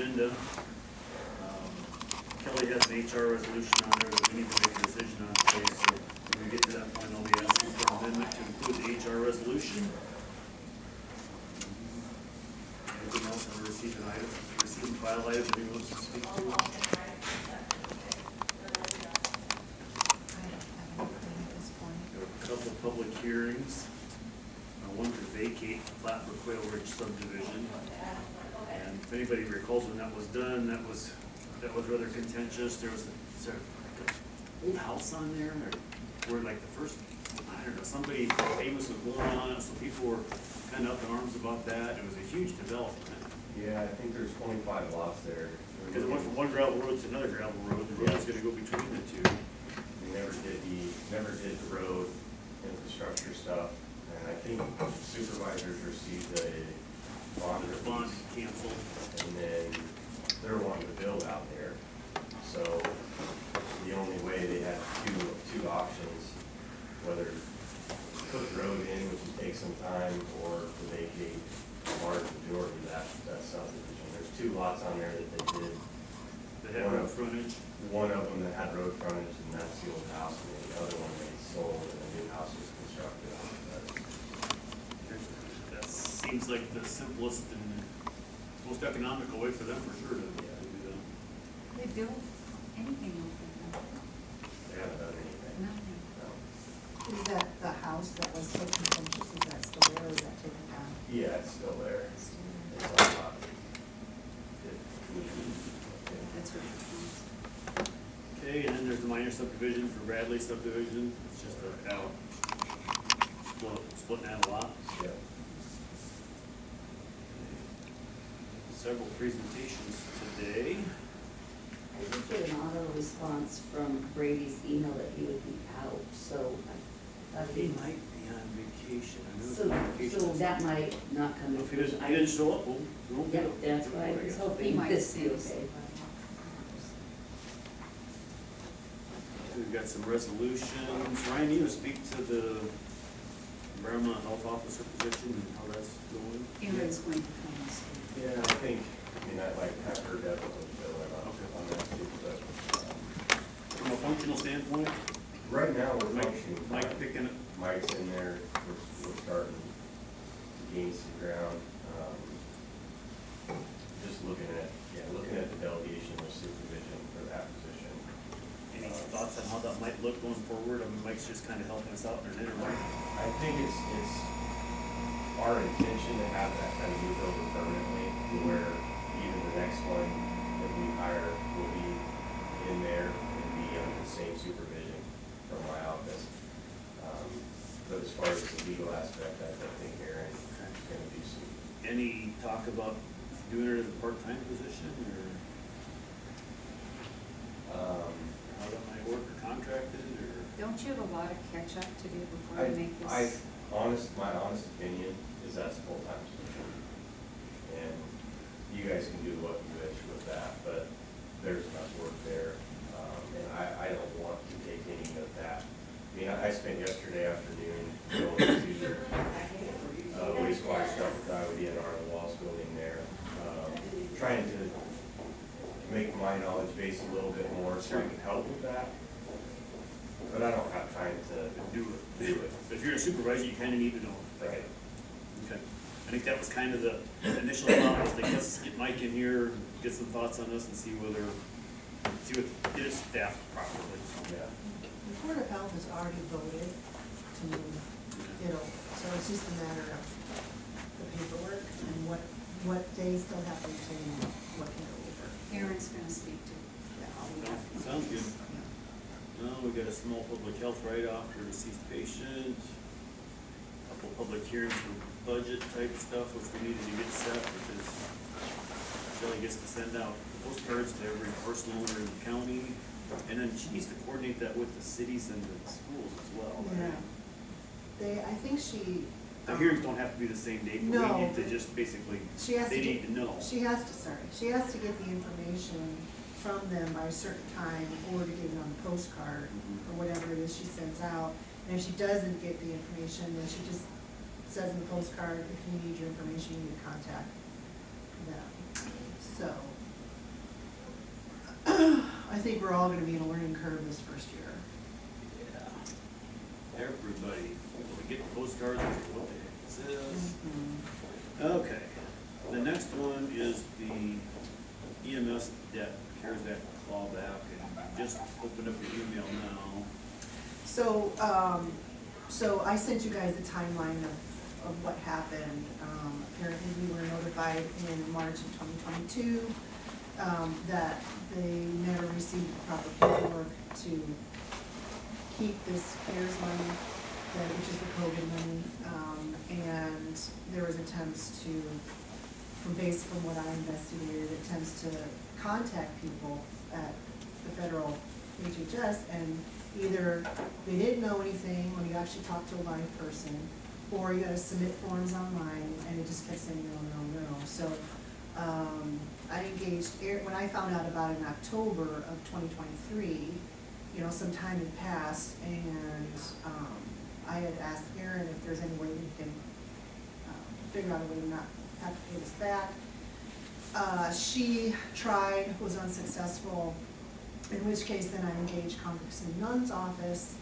agenda. Kelly has an HR resolution on there that we need to make a decision on today, so when we get to that point, I'll be asking for an amendment to include the HR resolution. Anything else on the receive and file items that anyone wants to speak to? A couple public hearings. One to vacate the plat for Quail Ridge subdivision. And if anybody recalls when that was done, that was rather contentious. There was like an old house on there, or where like the first, I don't know, somebody famous was born on it, so people were kind of up in arms about that. It was a huge development. Yeah, I think there's 25 lots there. Because it went from one gravel road to another gravel road, the road's gonna go between the two. We never did the road infrastructure stuff, and I think supervisors received a bond release, canceled, and then they're wanting to build out there. So the only way they had two options, whether to put the road in, which would take some time, or to vacate a large majority of that subdivision. There's 2 lots on there that they did. they had road frontage. One of them that had road frontage, and that's the old house, and the other one they sold, and a new house was constructed on it. That seems like the simplest and most economical way for them for sure to do that. They build anything over there? They haven't done anything. Nothing. No. Is that the house that was so contentious, is that still there, or is that taken down? Yeah, it's still there. It's still It's there. on top. That's what it means. Okay, and then there's the minor subdivision for Bradley subdivision. It's just a out, splitting out a lot. Yeah. Several presentations today. I did get an auto response from Brady's email that he would be out, so I thought He he might be on vacation. I know he's on vacation. So that might not come. If he didn't show up, we won't get Yep, him. that's why I was He hoping might this be send us okay. We've got some resolutions. Ryan, you want to speak to the environmental health officer position and how that's going? Aaron's going to come and see. Yeah, I like have heard that with Bill on that too, but From a functional standpoint, right now we're Mike functioning fine. picking it. Mike's in there, we're starting to gain some ground. Just looking at the delegation of supervision for that position. Any thoughts on how that might look going forward? I mean, Mike's just kind of helping us out in an interim. I think it's our intention to have that kind of move over permanently, where even the next one that we hire will be in there and be under the same supervision from my office. But as far as the legal aspect, I think Aaron is gonna do some. Any talk about doing it as a part-time position or how that might work, or contracted, or? Don't you have a lot of catch-up to do before you make this? My honest opinion is that's a full-time position. And you guys can do what you wish with that, but there's enough work there. And I don't want to take any of that. I mean, I spent yesterday afternoon going to wastewater stuff with IOD and our Walls building there, trying to make my knowledge base a little bit more so I can help with that. But I don't have time to Do it. But if you're a supervisor, you kind of need to know. Right. Okay. I think that was kind of the initial thought, was like, let's get Mike in here, get some thoughts on this and see get it staffed properly. Yeah. The Board of Health has already voted to move, so it's just a matter of the paperwork and what days they'll have to retain and what can go over. Aaron's gonna speak to all of that. Sounds good. No, we got a small public health write-off for deceased patient, couple public hearings for budget type stuff, which we needed to get set, because Shelley gets to send out postcards to every personal owner in the county, and then she needs to coordinate that with the cities and the schools as well. Right? Yeah. I think she. The hearings don't have to be the same date, but No, we need to just basically, She has they to need to know. She has to get the information from them by a certain time, or to get it on a postcard, or whatever it is she sends out. And if she doesn't get the information, then she just says in the postcard, if you need your information, you need to contact them. So, I think we're all gonna be in a learning curve this first year. Yeah. Everybody, we get the postcards, what the heck is this? Mm-hmm. Okay, the next one is the EMS debt, CARES Act clawback, and just opened up your email now. So, so I sent you guys a timeline of what happened. Apparently we were notified in March of 2022, that they never received the proper paperwork to keep this CARES money, which is the COVID money. And there was attempts to, from what I investigated, attempts to contact people at the federal HHS, and either they didn't know anything when you actually talked to a live person, or you had to submit forms online, and it just kept saying no, no, no. So I engaged, when I found out about it in October of 2023, you know, some time had passed, and I had asked Erin if there's any way we can figure out a way to not have to pay this back. She tried, was unsuccessful, in which case then I engaged Congressman Nunn's office,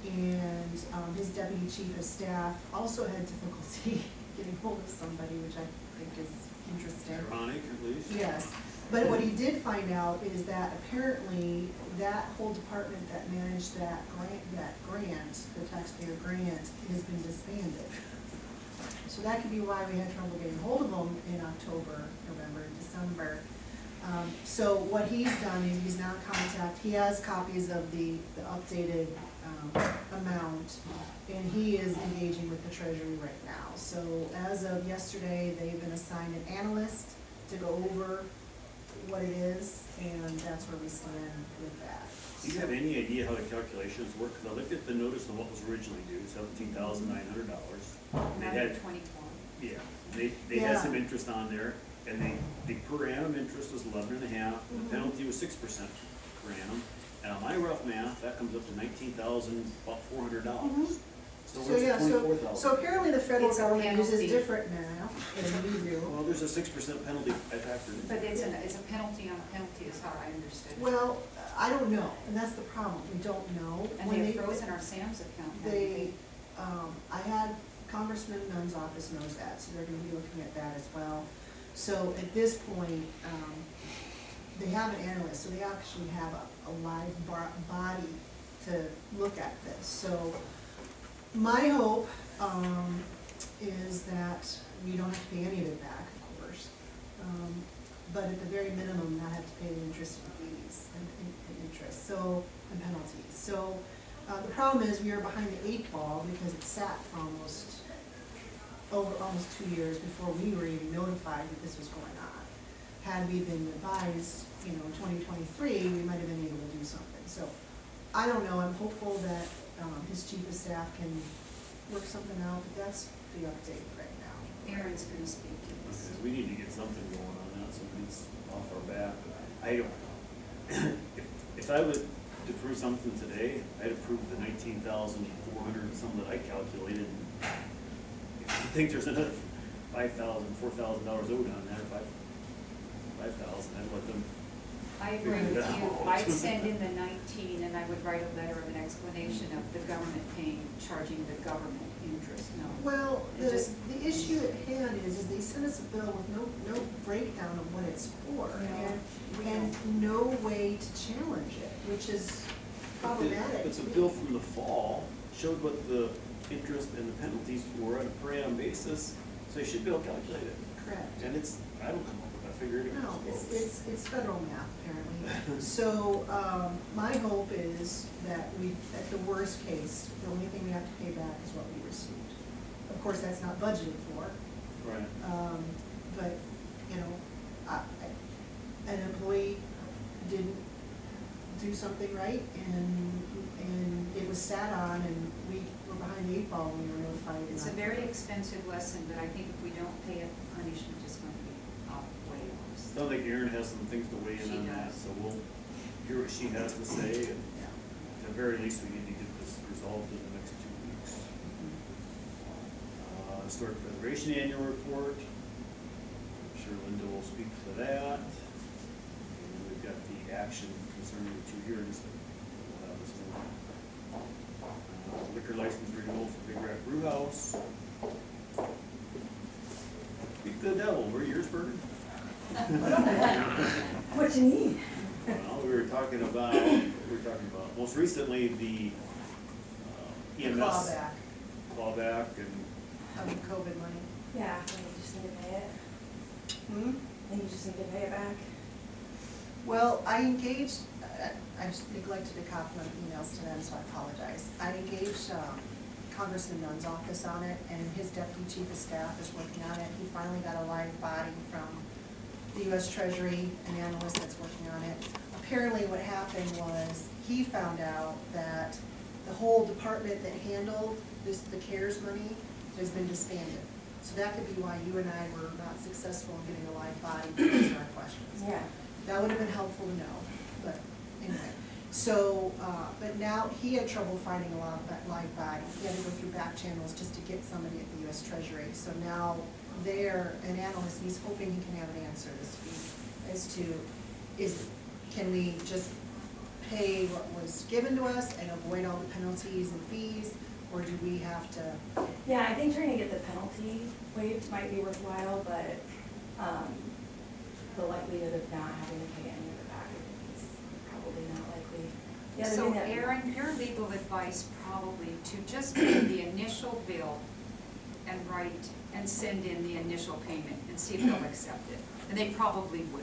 and his deputy chief of staff also had difficulty getting hold of somebody, which I think is interesting. Ironic, at least. Yes, but what he did find out is that apparently that whole department that managed that grant, the taxpayer grant, has been disbanded. So that could be why we had trouble getting hold of him in October, November, December. So what he's done is he's now he has copies of the updated amount, and he is engaging with the Treasury right now. So as of yesterday, they've been assigned an analyst to go over what it is, and that's where we stand with that. Do you have any idea how the calculations work? Because I looked at the notice of what was originally due, $17,900. They had, 24. yeah, they had Yeah. some interest on there, and the per annum interest was 11.5, the penalty was 6% per annum. And on my rough math, that comes up to $19,400. So So where's yeah, the $24,000? so apparently the federal It's a government uses penalty. different math than we do. Well, there's a 6% penalty I factored in. But it's a penalty on a penalty is how I understood it. Well, I don't know, and that's the problem, we don't know. And When they've frozen our Sam's account. haven't They, I had Congressman Nunn's office knows that, so they're gonna be looking at that as well. So at this point, they have an analyst, so they actually have a live body to look at this. So my hope, is that we don't have to pay any of it back, of course. But at the very minimum, not have to pay the interest and fees and interest, so, and penalties. So, the problem is we are behind the 8 ball because it sat for almost 2 years before we were even notified that this was going on. Had we been advised, you know, in 2023, we might have been able to do something. So, I don't know, I'm hopeful that, his chief of staff can work something out, but that's the update right now. Aaron's gonna speak to this. Okay, we need to get something going on that, so it's off our back. I don't, if I would to prove something today, I'd approve the 19,400 and some that I calculated. If you think there's another $5,000, $4,000 owed on there, $5,000, I'd let them. I agree with you. I'd send in the 19 and I would write a letter of an explanation of the government charging the government interest, no. Well, It the just- issue at hand is they sent us a bill with no breakdown of what it's for, and no way to challenge it, which is problematic. But the bill from the fall showed what the interest and the penalties were on a per annum basis, so you should be able to calculate it. Correct. And it's, I don't come up with, I figured it was No, close. it's federal math, apparently. So, my hope is that we, at the worst case, the only thing we have to pay back is what we received. Of course, that's not budgeted for, Right. but, you know, an employee didn't do something right, and it was sat on, and we were behind the 8 ball when we were notified. It's a very expensive lesson, but I think if we don't pay it, the punishment is going to be way worse. Sounds like Erin has some things to weigh in She on that, does. so we'll hear what she has to say, and Yeah. at the very least, we need to get this resolved in the next 2 weeks. Historic Preservation Annual Report, I'm sure Linda will speak to that. And then we've got the action turn into two hearings that we'll have this morning. Liquor license renewal for Big Rat Brew House. Beat the devil, were yours, Bergen? What you need? Well, we were talking about, most recently, the EMS. Clawback Clawback and, of the COVID money. Yeah, and you just need to pay it, Hmm? and you just need to pay it back. Well, I engaged, I just neglected to copy my emails to them, so I apologize. I engaged Congressman Nunn's office on it, and his deputy chief of staff is working on it. He finally got a live body from the US Treasury, an analyst that's working on it. Apparently what happened was, he found out that the whole department that handled the CARES money has been disbanded. So that could be why you and I were not successful in getting a live body to answer our questions. Yeah. That would have been helpful to know, but anyway. So, but now he had trouble finding a lot of that live body. He had to go through back channels just to get somebody at the US Treasury. So now they're an analyst, and he's hoping he can have an answer this week as to, can we just pay what was given to us and avoid all the penalties and fees, or do we have to? Yeah, I think trying to get the penalty waived might be worthwhile, but, the likelihood of not having to pay any of it back, I think is probably not likely. The other So thing that- Aaron, your legal advice probably to just pay the initial bill and write and send in the initial payment and see if they'll accept it. And they probably will.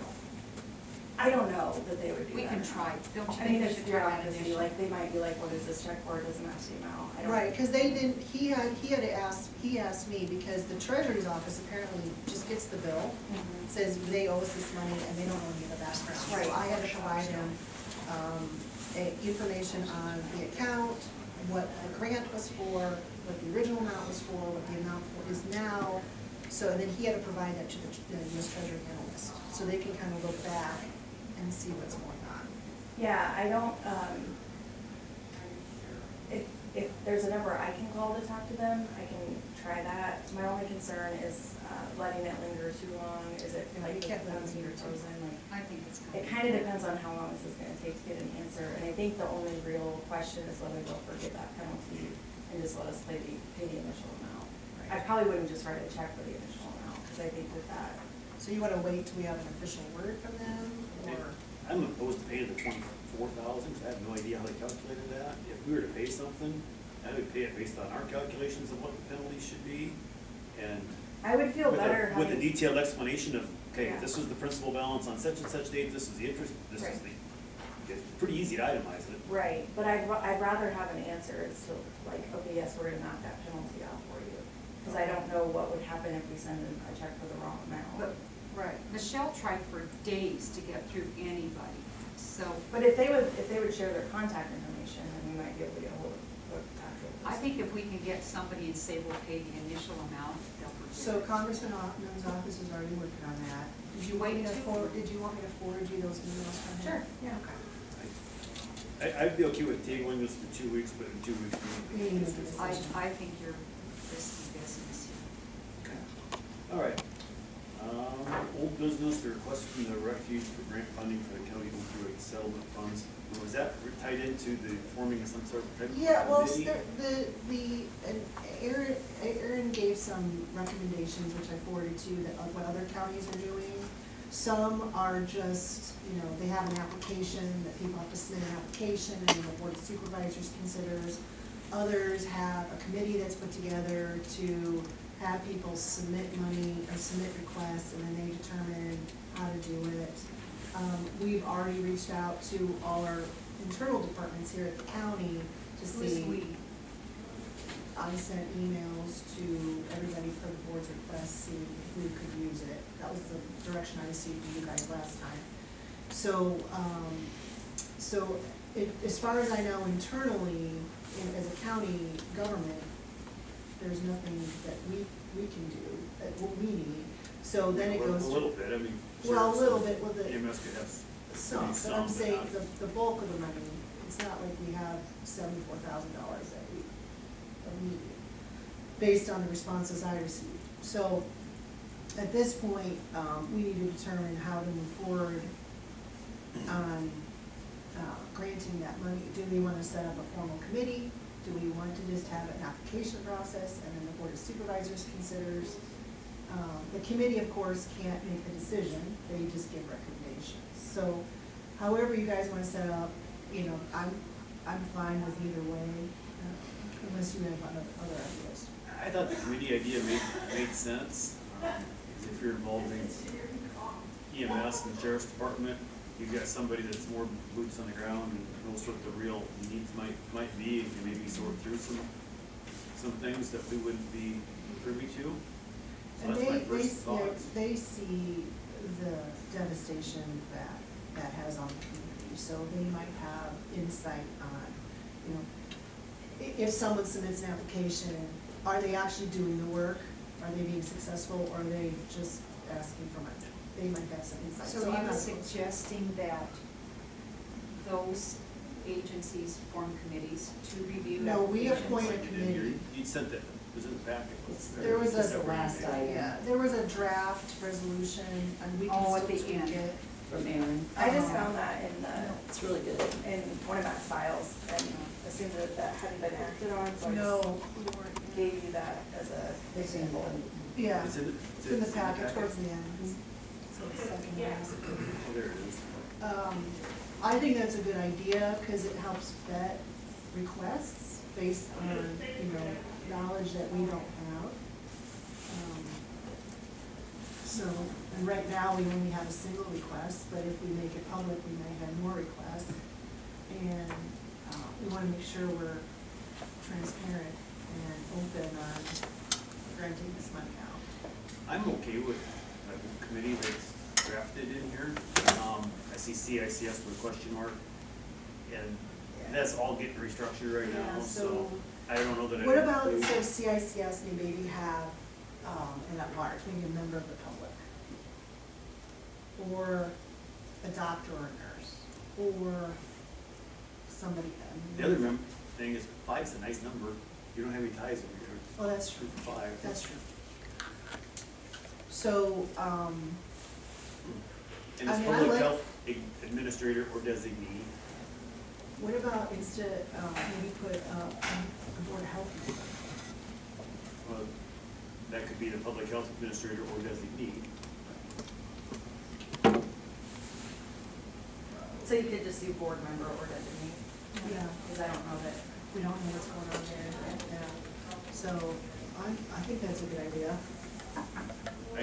I don't know that they would do that. We can try, don't you I think mean, we it's should try that bureaucracy, initially? like, they might be like, what is this check for, it doesn't match the amount, I don't. Right, because they didn't, he asked me, because the Treasury's office apparently just gets the bill, Mhm. says they owe us this money, and they don't know any of the background. Right. So I had to provide them, information on the account, what the grant was for, what the original amount was for, what the amount is now. So, and then he had to provide that to the US Treasury analyst, so they can kind of look back and see what's going on. Yeah, I don't, if there's a number I can call to talk to them, I can try that. My only concern is, letting it linger too long, is it like, You can't let it bouncing your linger toes in, like, I think it's it kind of depends on how long this is gonna take to get an answer, and I think the only real question is whether they'll forgive that penalty and just let us pay the initial amount. I probably wouldn't just write a check for the initial amount, because I think that, So you want to wait till we have an official word from them, or? I'm opposed to paying the $24,000, because I have no idea how they calculated that. If we were to pay something, I would pay it based on our calculations of what the penalty should be, and I would feel better with a having. detailed explanation of, okay, Yeah. this was the principal balance on such and such date, this is the interest, this is Right. it's pretty easy to itemize it. Right, but I'd rather have an answer as to like, okay, yes, we're gonna knock that penalty off for you. Because I don't know what would happen if we send in a check for the wrong amount. Right. Michelle tried for days to get through anybody, so But if they would share their contact information, then we might be able to get a hold of the actual person. I think if we can get somebody and say we'll pay the initial amount, they'll forgive it. So Congressman Nunn's office is already working on that. Did you want me to forward you those emails from him? Sure, yeah. Okay. I'd be okay with tabling this for 2 weeks, but in 2 weeks. we We need need to to- do I think you're risky business here. Okay. All right. Old business, the request from the refuge for grant funding for the county opioid settlement funds. Was that tied into the forming of some sort of type of Yeah, well, committee? and Aaron gave some recommendations, which I forwarded to, that of what other counties are doing. Some are just, they have an application, that people have to submit an application, and the board of supervisors considers. Others have a committee that's put together to have people submit money or submit requests, and then they determine how to do it. We've already reached out to all our internal departments here at the county to Who is see. we? I sent emails to everybody for the board's request, see who could use it. That was the direction I received from you guys last time. So, as far as I know internally, as a county government, there's nothing that we can do, that what we need. So then it goes. A little bit, I mean. Well, a sure, little bit with the. EMS could have Some, but some, I'm but saying not- the bulk of the money, it's not like we have $74,000 that we need, based on the responses I received. So, at this point, we need to determine how to move forward on granting that money? Do we want to set up a formal committee? Do we want to just have an application process and then the Board of Supervisors considers? The committee, of course, can't make the decision, they just give recommendations. So however you guys want to set up, I'm fine with either way, unless you have other ideas. I thought the committee idea made sense, because if you're involving EMS and the Sheriff's Department, you've got somebody that's more boots on the ground and knows what the real needs might be, and can maybe sort through some things that we wouldn't be privy to. So And that's my first thoughts. they see the devastation that has on the community, so they might have insight on, if someone submits an application, are they actually doing the work? Are they being successful, or are they just asking for money? They might have some insight. So I'm you're not- suggesting that those agencies form committees to review No, we applications? appoint a committee. You sent that, it was in the packet. There was That's a, the last item. yeah, there was a draft resolution, and we can Oh, at still the tweak end. it. From Aaron. I just found that It's really good. in one of Matt's files and assumed that hadn't been acted on, so I No, just gave you that as a example. yeah, It's in it's in the packet towards the end. So the second one. Oh, there it is. I think that's a good idea, because it helps vet requests based on, knowledge that we don't have. So, and right now, we only have a single request, but if we make it public, we might have more requests. And we want to make sure we're transparent and open on granting this money out. I'm okay with a committee that's drafted in here. I see CICS with a question mark, and that's all getting restructured right now, Yeah, so I don't know that I. What about instead of CICS, we maybe have an at-large, maybe a member of the public? Or a doctor or a nurse, or somebody. The other thing is 5's a nice number. You don't have any ties over here. Oh, that's true. Shoot for 5. That's true. So, And I it's mean, I public like- health administrator or designee. what about instead, maybe put a Board of Health member? Well, that could be the public health administrator or designee. So you could just do board member or designee? Yeah. Because I don't know that. We don't know what's going on there, yeah. So, I think that's a good idea. I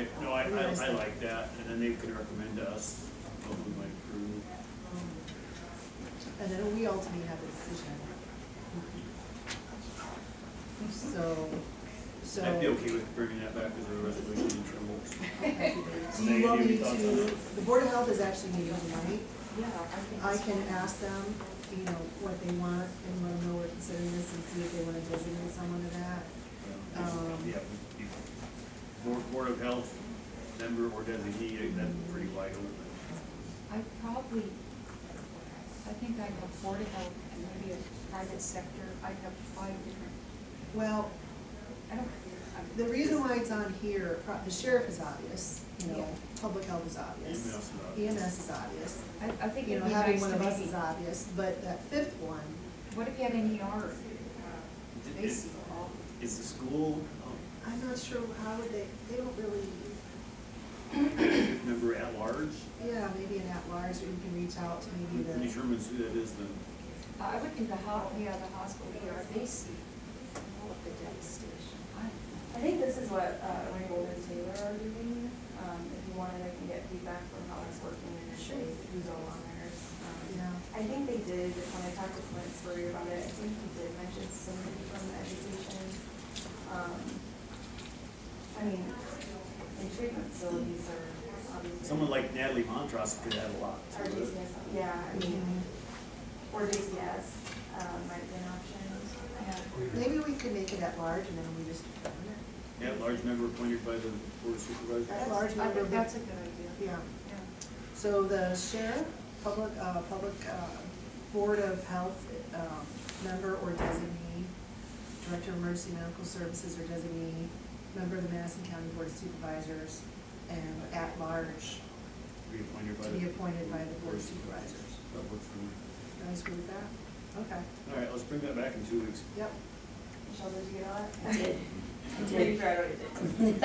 like that, and then they could recommend to us what we might approve. And then we ultimately have a decision. So. I'd be okay with bringing that back as a resolution in trouble. Do you want me to, the Board of Health is actually meeting tonight. Yeah, I think. I can ask them, what they want, and let them know we're considering this, and see if they want to designate someone to that. Yeah, Board of Health member or designee, that's pretty wide open. I think I'd have Board of Health and maybe a private sector. I'd have 5 different, Well, I don't. the reason why it's on here, the sheriff is obvious, Yeah. public health is obvious. EMS is obvious. EMS is obvious. I think it'd be Having nice one to of us maybe, is obvious, but that fifth one, what if you had an ER? They Is see all. is the school I'm not sure how would they don't really, member at large? yeah, maybe an at-large, or you can reach out to maybe Who the, determines who that is then? I would think the hospital ER, they see all of the devastation. I think this is what Ringgold and Taylor are doing. If you wanted, I can get feedback from how it's working initially, who's all on there. yeah. I think they did, when I talked to Clint Spurrier about it, I think he did mention somebody from the education. I mean, in treatment facilities are obviously. Someone like Natalie Montross could add a lot Or to it. JCS, yeah, I mean, or JCS, might be an option. Maybe we can make it at-large, and then we just determine it. At large member appointed by the Board of Supervisors. At-large I member. think that's a good idea. Yeah. Yeah. So the sheriff, public, Board of Health, member or designee, Director of Emergency Medical Services or designee, member of the Madison County Board of Supervisors, and at large Be appointed by to the. be appointed by the Board of Supervisors. That works for me. guys good with that? Okay, All right, let's bring that back in 2 weeks. yep. Michelle, did you get all that? I did. Maybe I already did.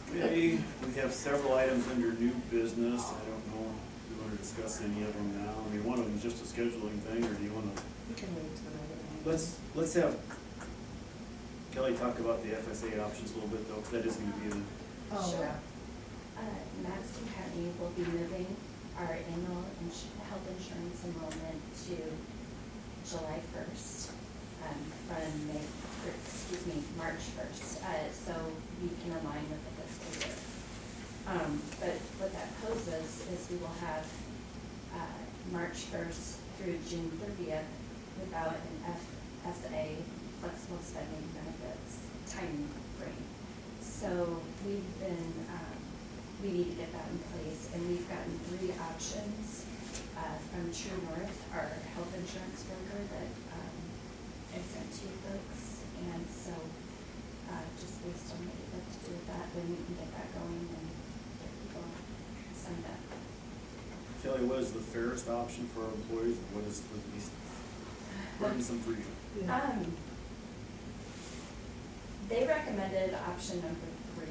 Okay, we have several items under new business. I don't know if we want to discuss any of them now. I mean, one of them is just a scheduling thing, or do you want to? We can wait till I. Let's have Kelly talk about the FSA options a little bit though, because that is going to be in. Oh, Sure. yeah. Madison County will be moving our annual health insurance enrollment to July first, from March first, so we can align with the fiscal year. But what that poses is we will have, March first through June 30th without an FSA, flexible spending benefits, time frame. So we need to get that in place, and we've gotten 3 options from True North, our health insurance broker that I sent to you folks. And so just based on what you'd like to do with that, then we can get that going and get people signed up. Kelly, what is the fairest option for our employees? What is the least burdensome for you? Yeah. They recommended option number 3.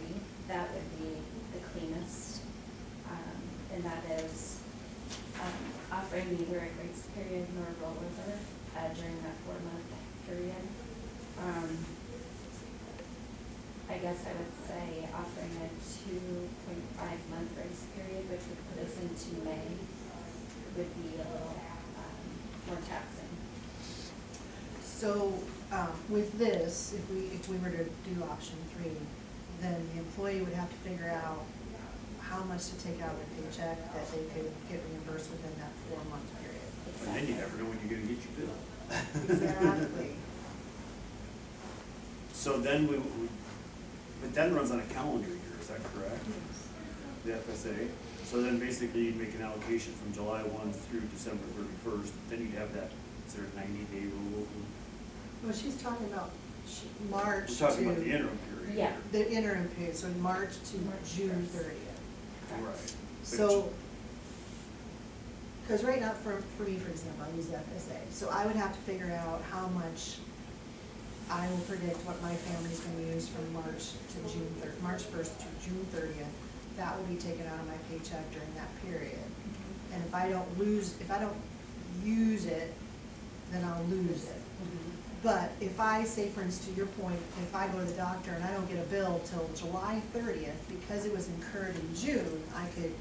That would be the cleanest, and that is offering neither a grace period nor rollover during that 4-month period. I guess I would say offering a 2.5-month grace period, which would put us into May, would be a little more taxing. So, with this, if we were to do option 3, then the employee would have to figure out how much to take out of their paycheck that they could get reimbursed within that 4-month period. And then you never know when you're going to get your bill. Exactly. So then but that runs on a calendar year, is that correct? The FSA. So then basically you'd make an allocation from July 1 through December 31st. Then you'd have that, is there a 90-day rule? Well, she's talking about March We're talking about the to, interim period. Yeah. here. the interim period, so March to March June 1st. 30th. Right. So, because right now, for me, for example, I use the FSA, so I would have to figure out how much I will predict what my family's gonna use from March 1st to June 30th. That will be taken out of my paycheck during that period. And if I don't use it, then I'll lose it. But if I, say for instance, to your point, if I go to the doctor and I don't get a bill till July 30th, because it was incurred in June, I could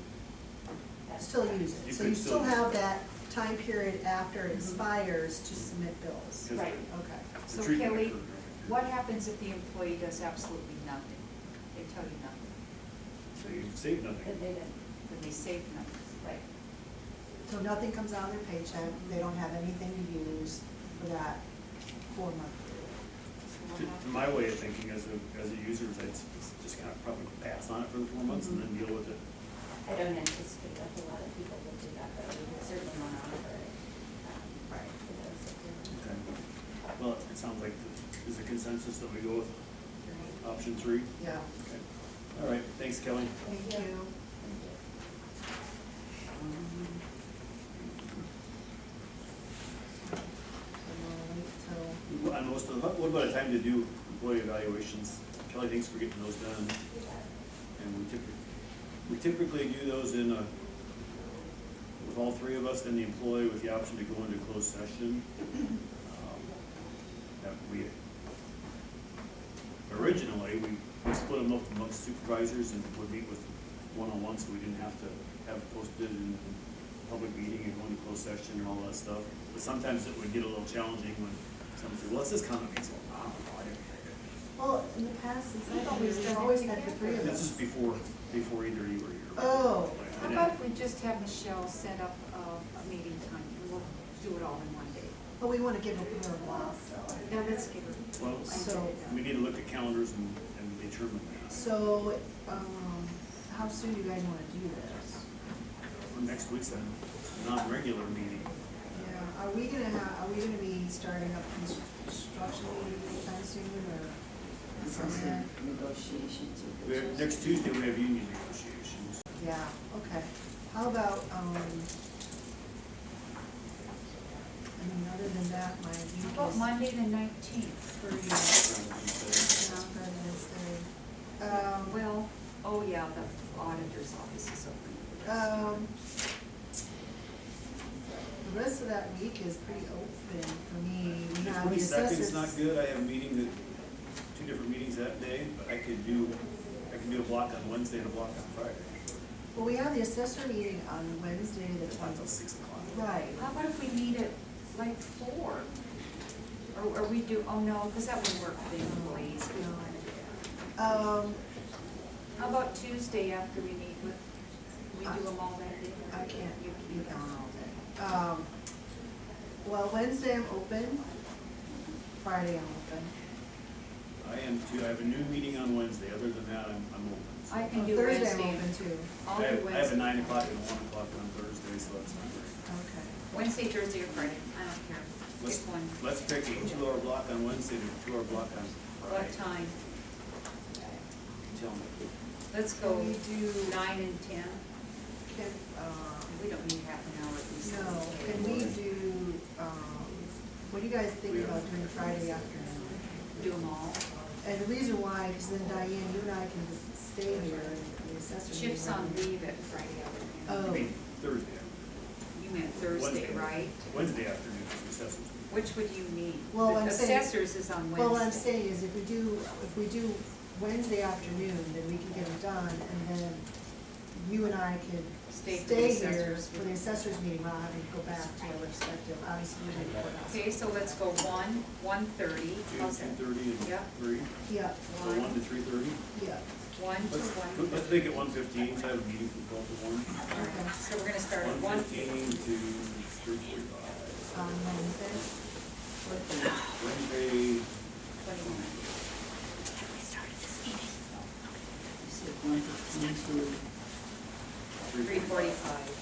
still use it. You So could you still still use have it. that time period after it expires to submit bills. Because Right. Okay. the So treatment Kelly, occurred. what happens if the employee does absolutely nothing? They tell you nothing, So you save But nothing. they didn't, then they save nothing. right. So nothing comes out of their paycheck, they don't have anything to use for that 4-month period. To my way of thinking as a user, I'd just kind of probably pass on it for the 4 months and then deal with it. I don't anticipate that a lot of people will do that, but we would certainly want to offer it, Right. for those that do. Okay. Well, it sounds like there's a consensus that we go with option 3. Yeah. Okay. All right, thanks, Kelly. Thank you. Thank you. On most of the, what about a time to do employee evaluations? Kelly, thanks for getting those done. And we typically do those in with all 3 of us, then the employee with the option to go into closed session. That we originally, we split them up amongst supervisors and would meet with one-on-one, so we didn't have to have it posted in public meeting and go into closed session and all that stuff. But sometimes it would get a little challenging when someone said, well, what's this comment? I said, I don't know, I didn't hear it. Well, in the past, since I've always had the 3 of This us. is before either you were here. Oh. How about if we just have Michelle set up a meeting time, and we'll do it all in one day? But we want to give her a while. Now, let's give her. Well, So- we need to look at calendars and determine that. So, how soon do you guys want to do this? For next week's non-regular meeting. Yeah, are we gonna be starting up construction anytime soon, or? something? Negotiations with the judge. Next Tuesday, we have union negotiations. Yeah, okay. How about, about Monday the 19th for you? President's Day. Well, oh yeah, the auditor's office is open. The rest of that week is pretty open for me. We The have the 22nd's not assessors. good, I have a meeting that, 2 different meetings that day, but I could do a block on Wednesday and a block on Friday. Well, we have the assessor meeting on Wednesday, the It's not till 20th. 6 o'clock. Right. How about if we meet at like 4? Or we do, oh no, because that would work for the employees. We don't want to do that. How about Tuesday after we meet with, we do them all that day? I can't, you gone all day. Well, Wednesday I'm open, Friday I'm open. I am too, I have a new meeting on Wednesday, other than that, I'm open. I can do Thursday Wednesday. I'm open too. I'll I do have a Wednesday. 9 o'clock and a 1 o'clock on Thursday, so that's not great. Okay. Wednesday, Thursday, or Friday, I don't care. Let's, Pick one. let's pick a 2-hour block on Wednesday and a 2-hour block on What Friday. time? Tell me. Let's go Can we do- 9 and 10. Can, We don't need half an hour at least. no, can we do, what do you guys think about doing Friday afternoon? Do them all. And the reason why, because then Diane, you and I can just stay here and the assessor. Chip's meeting. on leave at Friday afternoon. I Oh. mean, Thursday. You meant Thursday, right? Wednesday afternoon is the assessors meeting. Which would you need? Well, The I'm saying- assessors is on Wednesday. Well, what I'm saying is if we do Wednesday afternoon, then we can get them done, and then you and I can Stay stay for the here assessors for the assessors meeting, while having to go back to our respective, obviously, we didn't put us. Okay, so let's go 1:30. 2, How's that? 2:30 and Yep. 3, Yeah, so 1 to 3:30. yeah, 1 to Let's 1:30. make it 1:15, so I have a meeting from 12 to 1. Okay, so we're gonna start at 1:15 1:15. to 3:45. on Wednesday. Wednesday, 21. You said 1:15 to 3:45.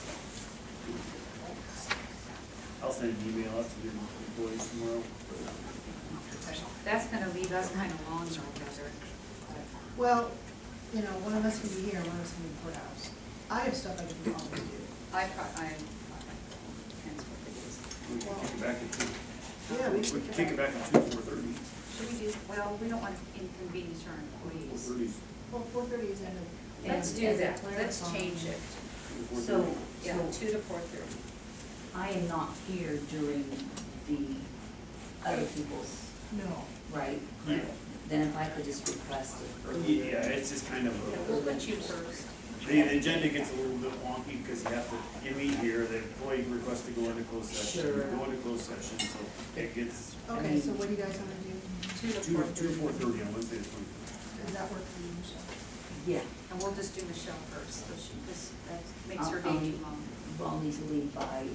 I'll send an email out to the employees tomorrow. That's gonna leave us kind of long though, Heather. Well, you know, one of us can be here, one of us can be in the courthouse. I have stuff I can probably do. Depends what it is. We can kick it back at 2. Yeah, We can kick it back at 2, 4:30. Should we do, well, we don't want to inconvenience our employees. 4:30. Well, 4:30 is end of. Let's do As a that, let's change it. 4:30. So, Yeah, so 2 to 4:30. I am not here during the other people's, No. right? Yeah. Then if I could just request it earlier. Yeah, it's just kind of, We'll put you first. the agenda gets a little bit wonky because you meet here, the employee requests to go into closed session. Sure. You go into closed session, so it gets Okay, so what do you guys wanna do? 2 to 2 to 4:30. 4:30 on Wednesday the 25th. Does that work for you, Michelle? Yeah. And we'll just do Michelle first, so that makes her I'll- day too long. I'll need to leave by,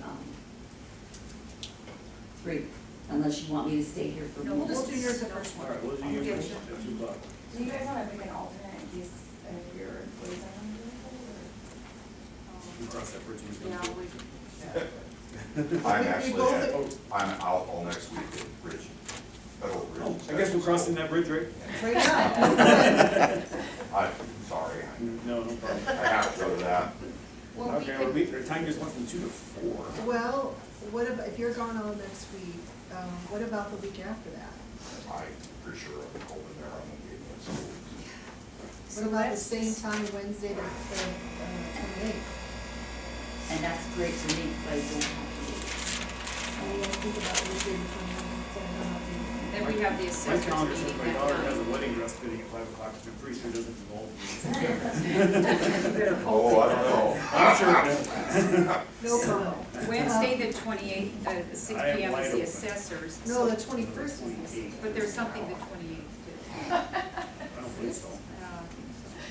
3, unless you want me to stay here for No, more. We'll just do yours the first All one. right, we'll do I'll yours get at you. 2 o'clock. Do you guys wanna pick an alternate in case any of your employees are on We cross that bridge when we Yeah, come to we, it. I'm We actually both- I'm out all next week at Bridge, Federal Bridge. Oh, I guess we're crossing that bridge, right? Right now. I'm sorry, No, no problem. I have to go to that. well, we Okay, could, our time just went from 2 to 4. Well, what about, if you're gone all next week, what about the week after that? I, for sure, I'll be over there, I'm gonna be in school. What about the same time, Wednesday, the 28th? And that's great for me, because I don't have to leave. What do you guys think about Wednesday, the 29th, instead of not being here? then we have the My assessors calendar says meeting my that daughter has a night. wedding dress fitting at 5 o'clock, which I'm pretty sure doesn't involve me. Oh, I don't know. I'm sure it does. No comment. Wednesday, the 28th, the 6 I am PM wide is the open. assessors. No, so- the 21st is the But there's something the 28th too. I don't think so.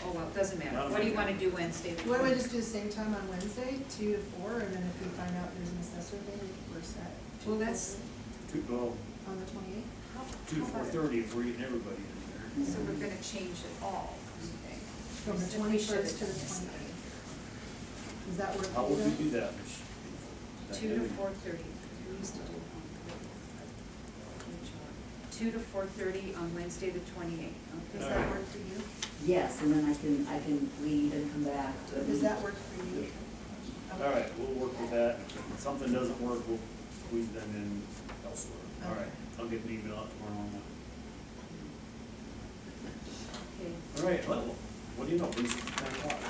Oh, well, it doesn't matter. What do you want to do Wednesday? the Why don't we 28th? just do the same time on Wednesday, 2 to 4, and then if we find out there's an assessor thing, we're set. Well, that's, 2, well, On the 28th? 2 to 4:30 if we're getting everybody in there. so we're gonna change it all, you think? From the We should 21st to the have done 28th. Does that work How for would you we then? do that, Mich? 2 to 4:30. We used to do 2 to 4:30 on Wednesday, the 28th. Does Okay. that work for you? Yes, and then I can leave and come back. Does that work for you? All right, we'll work with that. If something doesn't work, we'll squeeze them in elsewhere. All right, I'll I'll get an email out tomorrow on that. Okay. All right, well, what do you know, please, 10 o'clock.